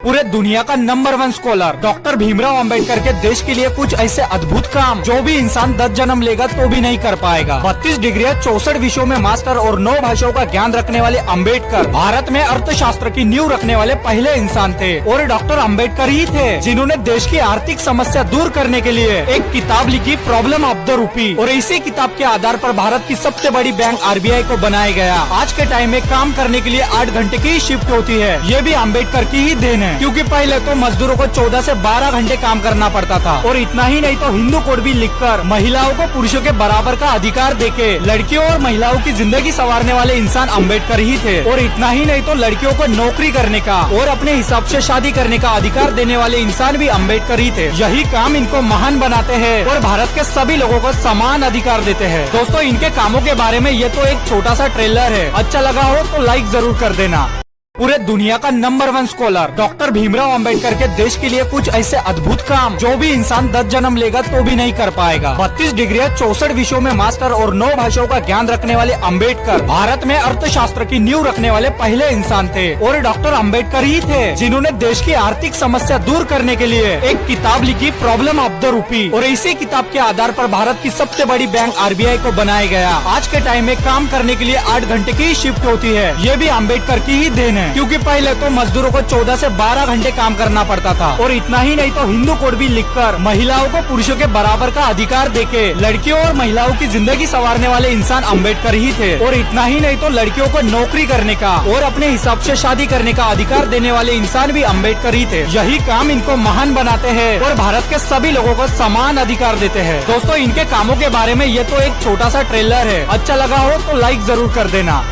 पूरे दुनिया का number 1 scholar doctor Bhimrao Ambedkar के देश के लिए कुछ ऐसे अद्भुत काम जो भी इंसान 10 जन्म लेगा तो भी नहीं कर पाएगा। 32 डिग्रियां 64 विषयों में मास्टर और 9 भाषाओं का ज्ञान रखने वाले अंबेडकर भारत में अर्थशास्त्र की नींव रखने वाले पहले इंसान थे और डॉक्टर अंबेडकर ही थे जिन्होंने देश की आर्थिक समस्या दूर करने के लिए एक किताब लिखी, प्रॉब्लम ऑफ द रूपी, और इसी किताब के आधार पर भारत की सबसे बड़ी बैंक आरबीआई को बनाया गया। आज के टाइम में काम करने के लिए 8 घंटे की शिफ्ट होती है। ये भी अंबेडकर की ही देन है, क्योंकि पहले तो मजदूरों को 14 से 12 घंटे काम करना पड़ता था। और इतना ही नहीं तो हिंदू कोड भी लिखकर महिलाओं को पुरुषों के बराबर का अधिकार देके लड़कियों और महिलाओं की जिंदगी संवारने वाले इंसान अंबेडकर ही थे। और इतना ही नहीं तो लड़कियों को नौकरी करने का और अपने हिसाब से शादी करने का अधिकार देने वाले इंसान भी अंबेडकर ही थे। यही काम इनको महान बनाते हैं और भारत के सभी लोगों को समान अधिकार देते हैं। दोस्तों, इनके कामों के बारे में ये तो एक छोटा सा ट्रेलर है। अच्छा लगा हो तो लाइक जरूर कर देना। पूरे दुनिया का number 1 scholar doctor Bhimrao Ambedkar के देश के लिए कुछ ऐसे अद्भुत काम जो भी इंसान 10 जन्म लेगा तो भी नहीं कर पाएगा। 32 डिग्रियां 64 विषयों में मास्टर और 9 भाषाओं का ज्ञान रखने वाले अंबेडकर भारत में अर्थशास्त्र की नींव रखने वाले पहले इंसान थे और डॉक्टर अंबेडकर ही थे जिन्होंने देश की आर्थिक समस्या दूर करने के लिए एक किताब लिखी, प्रॉब्लम ऑफ द रूपी, और इसी किताब के आधार पर भारत की सबसे बड़ी बैंक आरबीआई को बनाया गया। आज के टाइम में काम करने के लिए 8 घंटे की शिफ्ट होती है। ये भी अंबेडकर की ही देन है, क्योंकि पहले तो मजदूरों को 14 से 12 घंटे काम करना पड़ता था। और इतना ही नहीं तो हिंदू कोड भी लिखकर महिलाओं को पुरुषों के बराबर का अधिकार देके लड़कियों और महिलाओं की जिंदगी संवारने वाले इंसान अंबेडकर ही थे। और इतना ही नहीं तो लड़कियों को नौकरी करने का और अपने हिसाब से शादी करने का अधिकार देने वाले इंसान भी अंबेडकर ही थे। यही काम इनको महान बनाते हैं और भारत के सभी लोगों को समान अधिकार देते हैं। दोस्तों, इनके कामों के बारे में ये तो एक छोटा सा ट्रेलर है। अच्छा लगा हो तो लाइक जरूर कर देना।